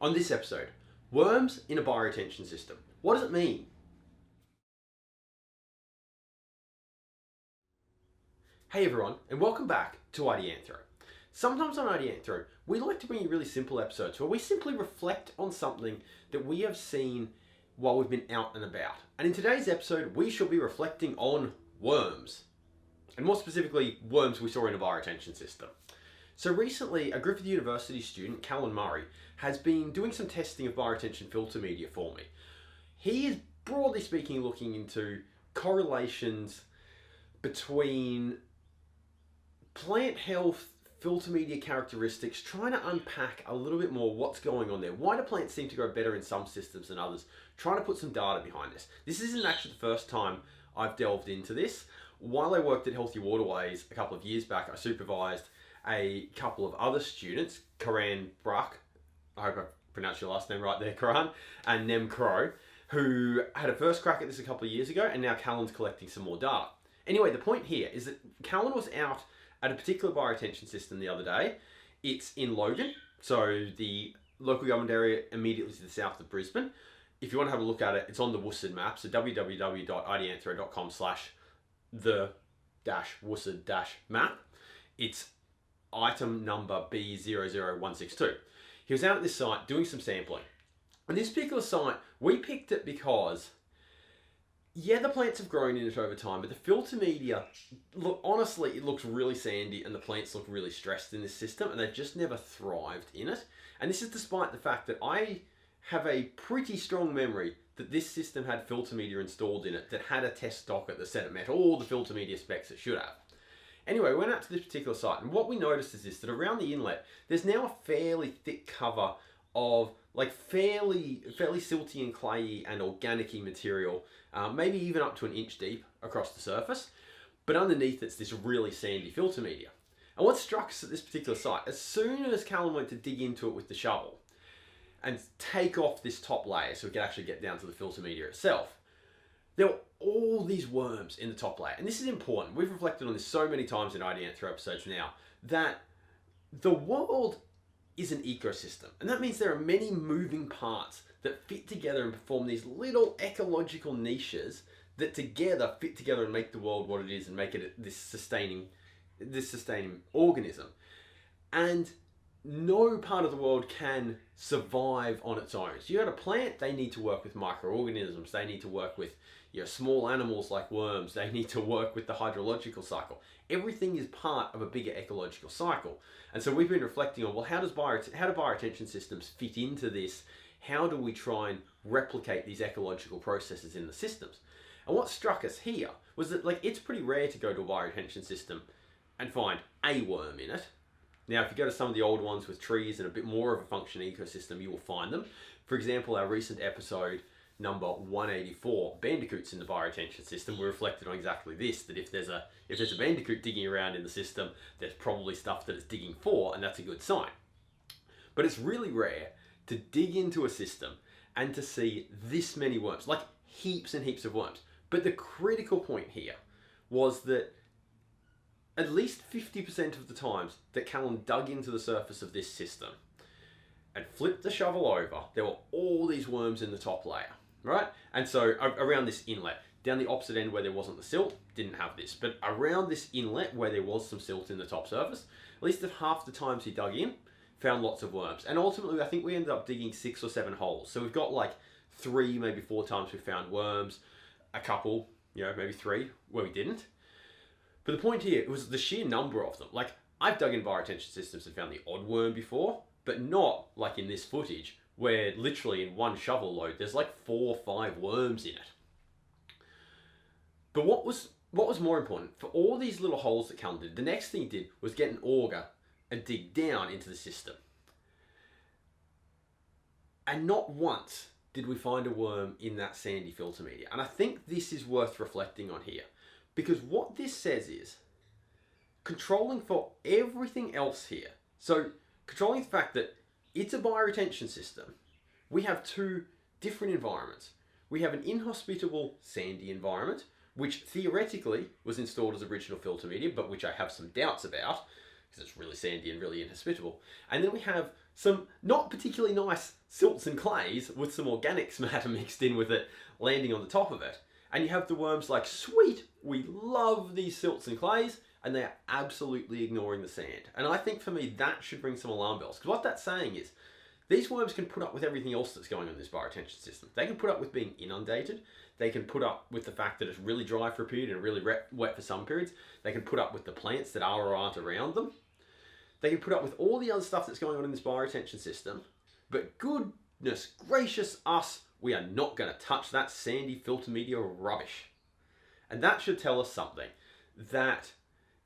On this episode, worms in a bioretention system. What does it mean? Hey everyone, and welcome back to Ideanthro. Sometimes on Ideanthro, we like to bring you really simple episodes where we simply reflect on something that we have seen while we've been out and about. And in today's episode, we shall be reflecting on worms. And more specifically, worms we saw in a bioretention system. So recently, a Griffith University student, Callan Murray, has been doing some testing of bioretention filter media for me. He is, broadly speaking, looking into correlations between plant health, filter media characteristics, trying to unpack a little bit more what's going on there. Why do plants seem to grow better in some systems than others? Trying to put some data behind this. This isn't actually the first time I've delved into this. While I worked at Healthy Waterways a couple of years back, I supervised a couple of other students, Karan Bruck, I hope I pronounced your last name right there, Karan, and Nem Crow, who had a first crack at this a couple of years ago, and now Callan's collecting some more data. Anyway, the point here is that Callan was out at a particular bioretention system the other day. It's in Logan, so the local government area immediately to the south of Brisbane. If you want to have a look at it, it's on the Worcester map, so www.ideanthro.com/the-Worcester-map. It's item number B00162. He was out at this site doing some sampling. And this particular site, we picked it because, yeah, the plants have grown in it over time, but the filter media, look, honestly, it looks really sandy and the plants look really stressed in this system and they've just never thrived in it. And this is despite the fact that I have a pretty strong memory that this system had filter media installed in it that had a test docket that said it met all the filter media specs it should have. Anyway, we went out to this particular site, and what we noticed is this, that around the inlet, there's now a fairly thick cover of like fairly silty and clayey and organic-y material, maybe even up to an inch deep across the surface, but underneath it's this really sandy filter media. And what struck us at this particular site, as soon as Callan went to dig into it with the shovel and take off this top layer so we could actually get down to the filter media itself, there were all these worms in the top layer. And this is important. We've reflected on this so many times in Ideanthro episodes now, that the world is an ecosystem. And that means there are many moving parts that fit together and perform these little ecological niches that together fit together and make the world what it is and make it this sustaining organism. And no part of the world can survive on its own. So you got a plant, they need to work with microorganisms, they need to work with small animals like worms, they need to work with the hydrological cycle. Everything is part of a bigger ecological cycle. And so we've been reflecting on, well, how do bioretention systems fit into this? How do we try and replicate these ecological processes in the systems? And what struck us here was that it's pretty rare to go to a bioretention system and find a worm in it. Now, if you go to some of the old ones with trees and a bit more of a functioning ecosystem, you will find them. For example, our recent episode, number 184, bandicoots in the bioretention system, we reflected on exactly this, that if there's a bandicoot digging around in the system, there's probably stuff that it's digging for, and that's a good sign. But it's really rare to dig into a system and to see this many worms, like heaps and heaps of worms. But the critical point here was that at least 50% of the times that Callan dug into the surface of this system and flipped the shovel over, there were all these worms in the top layer, right? And so around this inlet, down the opposite end where there wasn't the silt, didn't have this. But around this inlet where there was some silt in the top surface, at least half the times he dug in, found lots of worms. And ultimately, I think we ended up digging 6 or 7 holes. So we've got like 3, maybe 4 times we found worms, a couple, maybe 3 where we didn't. But the point here, it was the sheer number of them. Like, I've dug in bioretention systems and found the odd worm before, but not like in this footage, where literally in one shovel load, there's like 4 or 5 worms in it. But what was more important, for all these little holes that Callan did, the next thing he did was get an auger and dig down into the system. And not once did we find a worm in that sandy filter media. And I think this is worth reflecting on here. Because what this says is controlling for everything else here. So controlling the fact that it's a bioretention system, we have 2 different environments. We have an inhospitable sandy environment, which theoretically was installed as original filter media, but which I have some doubts about, because it's really sandy and really inhospitable. And then we have some not particularly nice silts and clays with some organics matter mixed in with it, landing on the top of it. And you have the worms like, sweet, we love these silts and clays, and they're absolutely ignoring the sand. And I think for me, that should ring some alarm bells. Because what that's saying is, these worms can put up with everything else that's going on in this bioretention system. They can put up with being inundated. They can put up with the fact that it's really dry for a period and really wet for some periods. They can put up with the plants that are or aren't around them. They can put up with all the other stuff that's going on in this bioretention system. But goodness gracious us, we are not going to touch that sandy filter media rubbish. And that should tell us something, that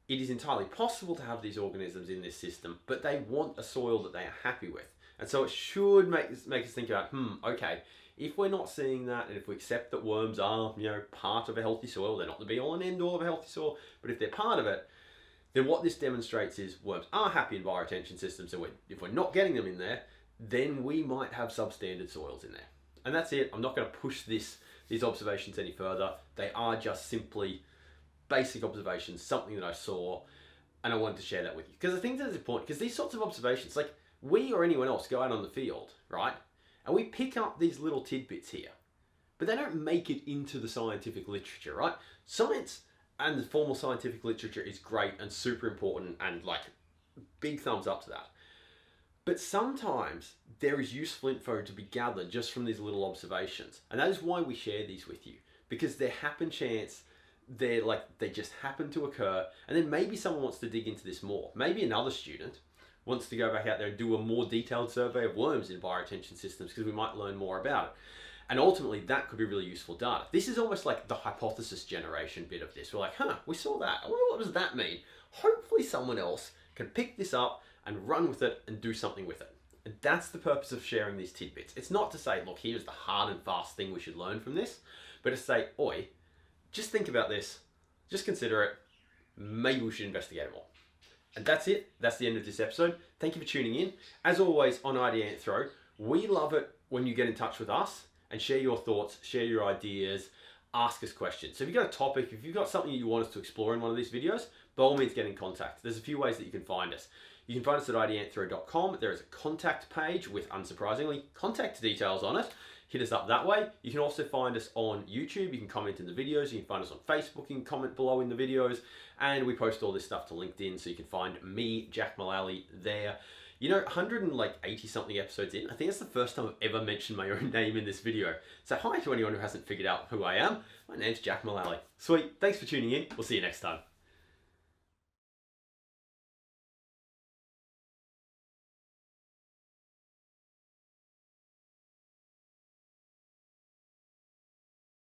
it is entirely possible to have these organisms in this system, but they want a soil that they are happy with. And so it should make us think about, okay, if we're not seeing that, and if we accept that worms are, part of a healthy soil, they're not the be all and end all of a healthy soil, but if they're part of it, then what this demonstrates is worms are happy in bioretention systems. So if we're not getting them in there, then we might have substandard soils in there. And that's it. I'm not going to push these observations any further. They are just simply basic observations, something that I saw, and I wanted to share that with you. Because I think that is important, because these sorts of observations, like we or anyone else go out on the field, right? And we pick up these little tidbits here, but they don't make it into the scientific literature, right? Science and the formal scientific literature is great and super important, and like big thumbs up to that. But sometimes there is useful info to be gathered just from these little observations. And that is why we share these with you, because they just happen to occur. And then maybe someone wants to dig into this more. Maybe another student wants to go back out there and do a more detailed survey of worms in bioretention systems, because we might learn more about it. And ultimately that could be really useful data. This is almost like the hypothesis generation bit of this. We're like, we saw that. I wonder what does that mean? Hopefully someone else can pick this up and run with it and do something with it. And that's the purpose of sharing these tidbits. It's not to say, look, here's the hard and fast thing we should learn from this, but to say, oi, just think about this, just consider it, maybe we should investigate it more. And that's it. That's the end of this episode. Thank you for tuning in. As always on Ideanthro, we love it when you get in touch with us and share your thoughts, share your ideas, ask us questions. So if you've got a topic, if you've got something you want us to explore in one of these videos, by all means get in contact. There's a few ways that you can find us. You can find us at ideanthro.com. There is a contact page with, unsurprisingly, contact details on it. Hit us up that way. You can also find us on YouTube. You can comment in the videos. You can find us on Facebook. You can comment below in the videos. And we post all this stuff to LinkedIn, so you can find me, Jack Mullally, there. 180 something episodes in, I think it's the first time I've ever mentioned my own name in this video. So hi to anyone who hasn't figured out who I am. My name's Jack Mullally. Sweet. Thanks for tuning in. We'll see you next time.